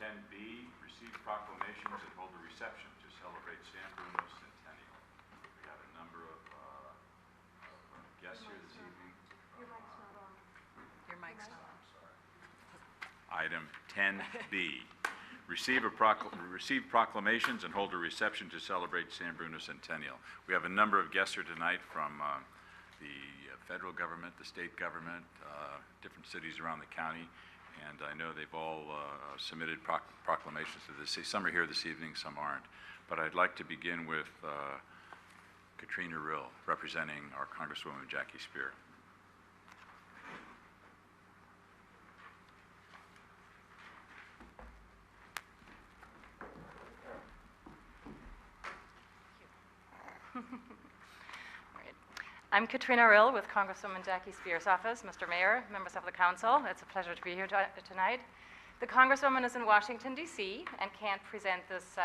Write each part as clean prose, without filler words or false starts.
10B, receive proclamations and hold a reception to celebrate San Bruno Centennial. We have a number of guests here this evening. Your mic's not on. Your mic's not on. Item 10B, receive proclamations and hold a reception to celebrate San Bruno Centennial. We have a number of guests here tonight from the federal government, the state government, different cities around the county, and I know they've all submitted proclamations to this. Some are here this evening, some aren't. But I'd like to begin with Katrina Rill, representing our Congresswoman Jackie Spear. I'm Katrina Rill with Congresswoman Jackie Spear's office. Mr. Mayor, members of the council, it's a pleasure to be here tonight. The Congresswoman is in Washington, D.C. and can't present this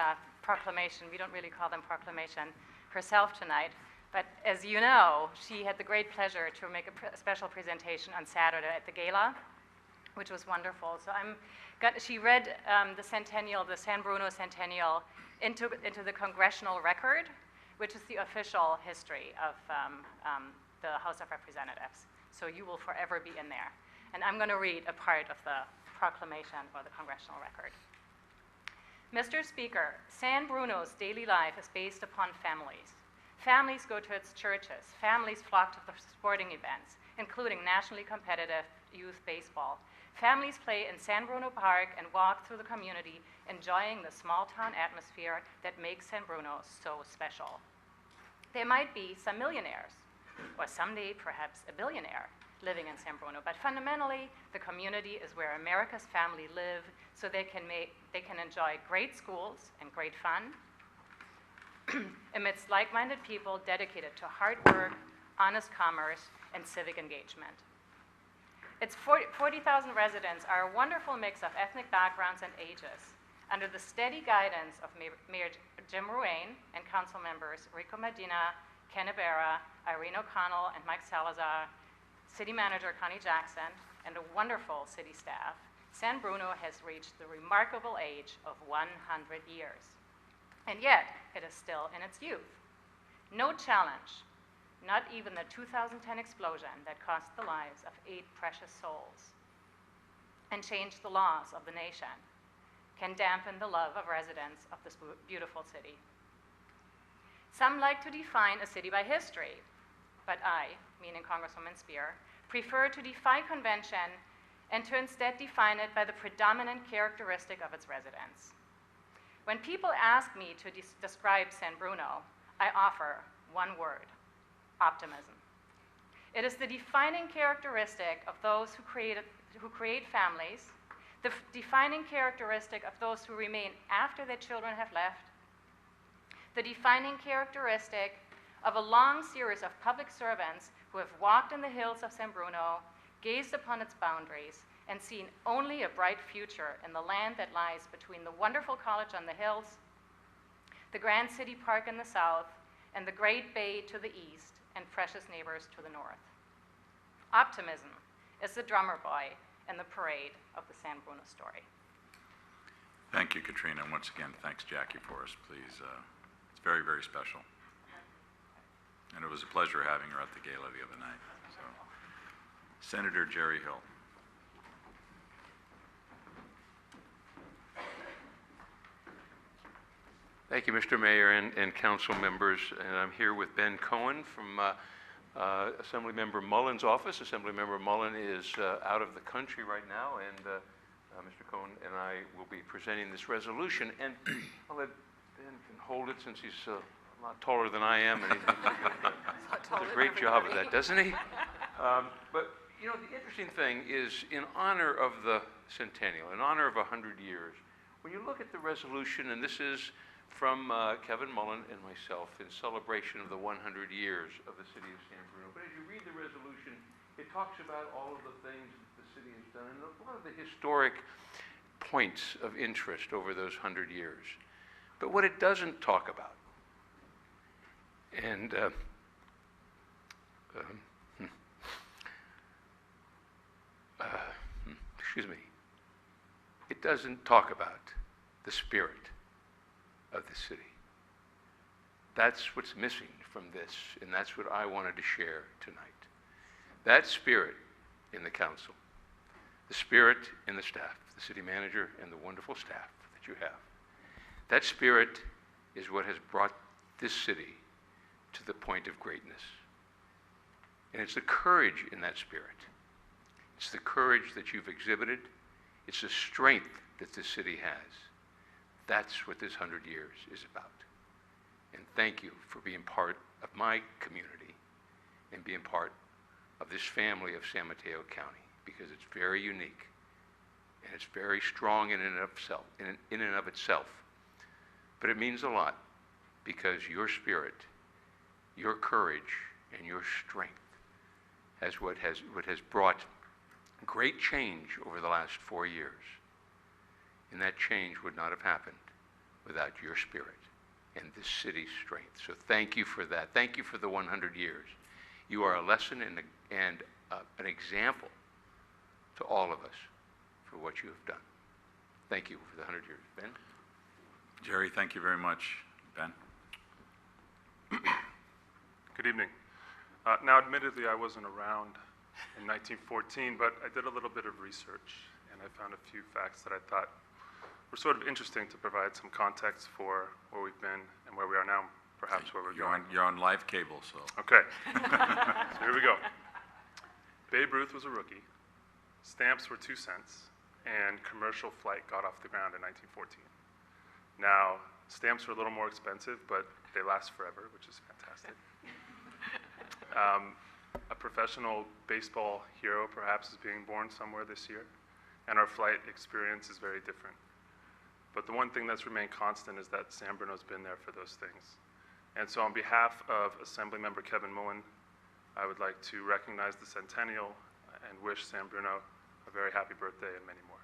proclamation, we don't really call them proclamation, herself tonight. But as you know, she had the great pleasure to make a special presentation on Saturday at the gala, which was wonderful. So she read the Centennial, the San Bruno Centennial, into the congressional record, which is the official history of the House of Representatives. So you will forever be in there. And I'm going to read a part of the proclamation or the congressional record. Mr. Speaker, San Bruno's daily life is based upon families. Families go to its churches. Families flock to the sporting events, including nationally competitive youth baseball. Families play in San Bruno Park and walk through the community, enjoying the small-town atmosphere that makes San Bruno so special. There might be some millionaires, or someday perhaps a billionaire, living in San Bruno, but fundamentally, the community is where America's family live, so they can enjoy great schools and great fun amidst like-minded people dedicated to hard work, honest commerce, and civic engagement. Its 40,000 residents are a wonderful mix of ethnic backgrounds and ages. Under the steady guidance of Mayor Jim Ruane and council members Rico Medina, Ken Ibarra, Irene O'Connell, and Mike Salazar, City Manager Connie Jackson, and a wonderful city staff, San Bruno has reached the remarkable age of 100 years. And yet, it is still in its youth. No challenge, not even the 2010 explosion that cost the lives of 8 precious souls and changed the laws of the nation, can dampen the love of residents of this beautiful city. Some like to define a city by history, but I, meaning Congresswoman Spear, prefer to defy convention and to instead define it by the predominant characteristic of its residents. When people ask me to describe San Bruno, I offer one word: optimism. It is the defining characteristic of those who create families, the defining characteristic of those who remain after their children have left, the defining characteristic of a long series of public servants who have walked in the hills of San Bruno, gazed upon its boundaries, and seen only a bright future in the land that lies between the wonderful college on the hills, the grand city park in the south, and the great bay to the east, and precious neighbors to the north. Optimism is the drummer boy in the parade of the San Bruno story. Thank you, Katrina, and once again, thanks, Jackie, for us. Please, it's very, very special. And it was a pleasure having her at the gala the other night. So, Senator Jerry Hill. Thank you, Mr. Mayor and council members. And I'm here with Ben Cohen from Assemblymember Mullen's office. Assemblymember Mullen is out of the country right now, and Mr. Cohen and I will be presenting this resolution. And I'll let Ben can hold it since he's a lot taller than I am, and he does a great job of that, doesn't he? But you know, the interesting thing is, in honor of the Centennial, in honor of 100 years, when you look at the resolution, and this is from Kevin Mullen and myself in celebration of the 100 years of the city of San Bruno. But as you read the resolution, it talks about all of the things that the city has done and a lot of the historic points of interest over those 100 years. But what it doesn't talk about, and excuse me, it doesn't talk about the spirit of the city. That's what's missing from this, and that's what I wanted to share tonight. That spirit in the council, the spirit in the staff, the city manager and the wonderful staff that you have, that spirit is what has brought this city to the point of greatness. And it's the courage in that spirit. It's the courage that you've exhibited. It's the strength that this city has. That's what this 100 years is about. And thank you for being part of my community and being part of this family of San Mateo County, because it's very unique and it's very strong in and of itself. But it means a lot because your spirit, your courage, and your strength has what has brought great change over the last 4 years. And that change would not have happened without your spirit and this city's strength. So thank you for that. Thank you for the 100 years. You are a lesson and an example to all of us for what you have done. Thank you for the 100 years. Ben? Jerry, thank you very much. Ben? Good evening. Now, admittedly, I wasn't around in 1914, but I did a little bit of research, and I found a few facts that I thought were sort of interesting to provide some context for where we've been and where we are now, perhaps where we're going. You're on live cable, so. Okay. So here we go. Babe Ruth was a rookie. Stamps were 2 cents, and commercial flight got off the ground in 1914. Now, stamps are a little more expensive, but they last forever, which is fantastic. A professional baseball hero perhaps is being born somewhere this year, and our flight experience is very different. But the one thing that's remained constant is that San Bruno's been there for those things. And so on behalf of Assemblymember Kevin Mullen, I would like to recognize the Centennial and wish San Bruno a very happy birthday and many more.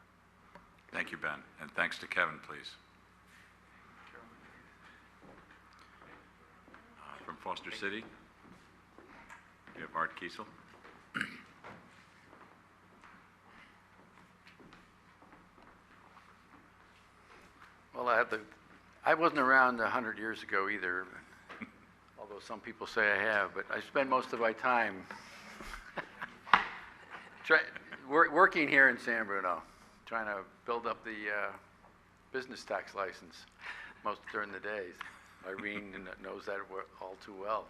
Thank you, Ben. And thanks to Kevin, please. From Foster City, we have Art Kiesel. Well, I wasn't around 100 years ago either, although some people say I have, but I spend most of my time working here in San Bruno, trying to build up the business tax license most during the days. Irene knows that all too well.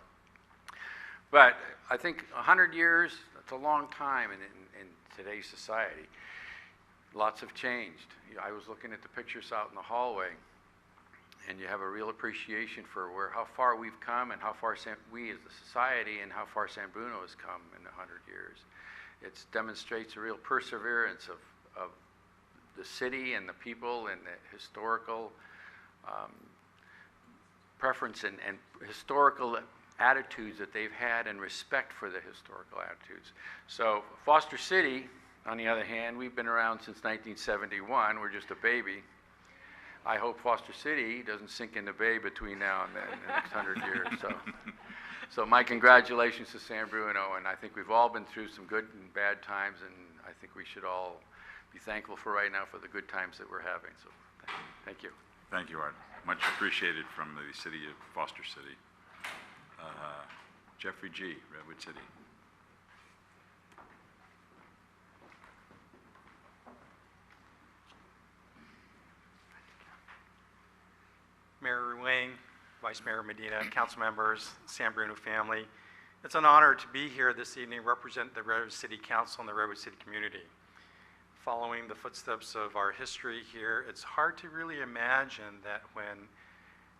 But I think 100 years, that's a long time in today's society. Lots have changed. I was looking at the pictures out in the hallway, and you have a real appreciation for how far we've come and how far we as the society and how far San Bruno has come in 100 years. It demonstrates a real perseverance of the city and the people and the historical preference and historical attitudes that they've had and respect for the historical attitudes. So Foster City, on the other hand, we've been around since 1971. We're just a baby. I hope Foster City doesn't sink in the bay between now and then, in the next 100 years. So my congratulations to San Bruno, and I think we've all been through some good and bad times, and I think we should all be thankful for right now for the good times that we're having. So thank you. Thank you, Art. Much appreciated from the city of Foster City. Jeffrey G., Redwood City. Mayor Wing, Vice Mayor Medina, council members, San Bruno family. It's an honor to be here this evening, represent the Redwood City Council and the Redwood City community. Following the footsteps of our history here, it's hard to really imagine that when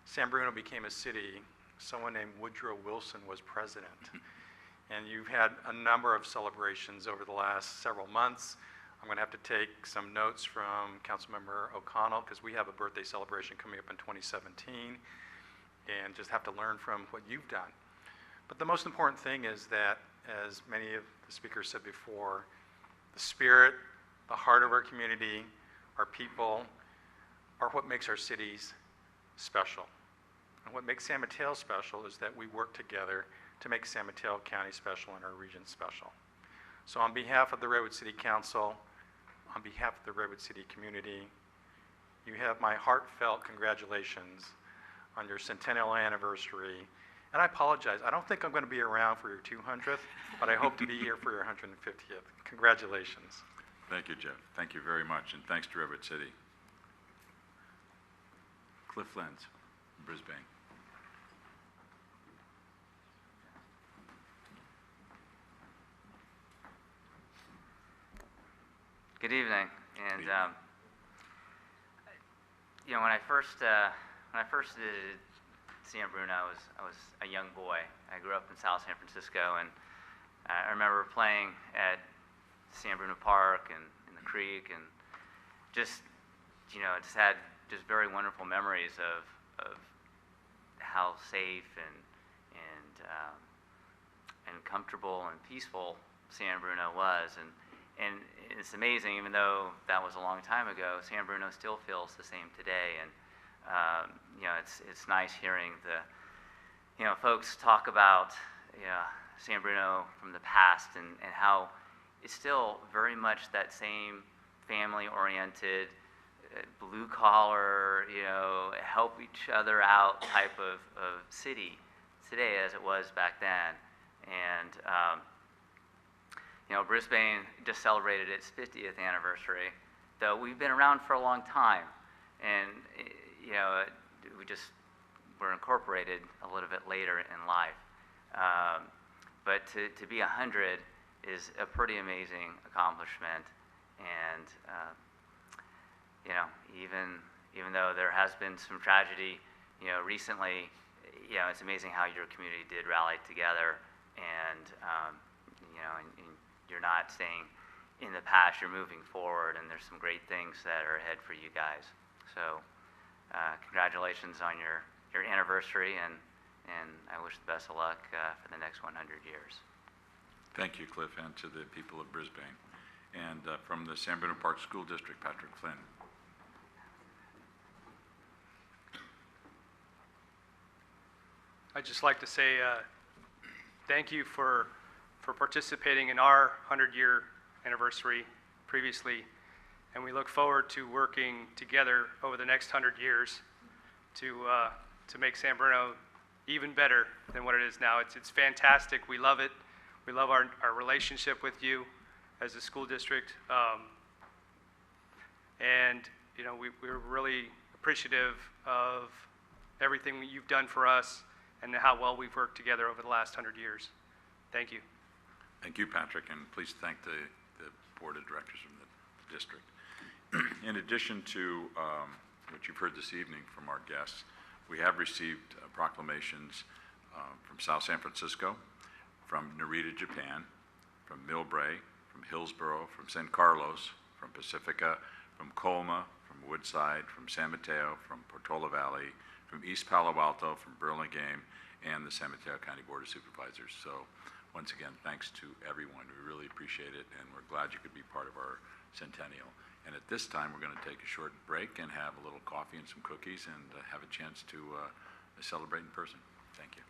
San Bruno became a city, someone named Woodrow Wilson was president. And you've had a number of celebrations over the last several months. I'm going to have to take some notes from Councilmember O'Connell because we have a birthday celebration coming up in 2017 and just have to learn from what you've done. But the most important thing is that, as many of the speakers said before, the spirit, the heart of our community, our people, are what makes our cities special. And what makes San Mateo special is that we work together to make San Mateo County special and our region special. So on behalf of the Redwood City Council, on behalf of the Redwood City community, you have my heartfelt congratulations on your centennial anniversary. And I apologize, I don't think I'm going to be around for your 200th, but I hope to be here for your 150th. Congratulations. Thank you, Jeff. Thank you very much, and thanks to Redwood City. Cliff Lenz, Brisbane. Good evening. And Good evening. you know, when I first visited San Bruno, I was a young boy. I grew up in South San Francisco, and I remember playing at San Bruno Park and in the creek, and just just had just very wonderful memories of how safe and comfortable and peaceful San Bruno was, and it's amazing, even though that was a long time ago, San Bruno still feels the same today. And it's nice hearing the folks talk about San Bruno from the past, and how it's still very much that same family-oriented, blue-collar, help each other out type of city today as it was back then. And Brisbane just celebrated its 50th anniversary, though we've been around for a long time, and we just were incorporated a little bit later in life. But to be 100 is a pretty amazing accomplishment, and even though there has been some tragedy, recently, it's amazing how your community did rally together, and and you're not staying in the past, you're moving forward, and there's some great things that are ahead for you guys. So congratulations on your anniversary, and I wish the best of luck for the next 100 years. Thank you, Cliff, and to the people of Brisbane. And from the San Bruno Park School District, Patrick Flynn. I'd just like to say thank you for participating in our 100-year anniversary previously, and we look forward to working together over the next 100 years to make San Bruno even better than what it is now. It's fantastic. We love it. We love our relationship with you as a school district, and we're really appreciative of everything you've done for us and how well we've worked together over the last 100 years. Thank you. Thank you, Patrick, and please thank the board of directors from the district. In addition to what you've heard this evening from our guests, we have received proclamations from South San Francisco, from Narita, Japan, from Millbrae, from Hillsborough, from San Carlos, from Pacifica, from Colma, from Woodside, from San Mateo, from Portola Valley, from East Palo Alto, from Burlingame, and the San Mateo County Board of Supervisors. So once again, thanks to everyone. We really appreciate it, and we're glad you could be part of our centennial. And at this time, we're going to take a short break and have a little coffee and some cookies, and have a chance to celebrate in person. Thank you.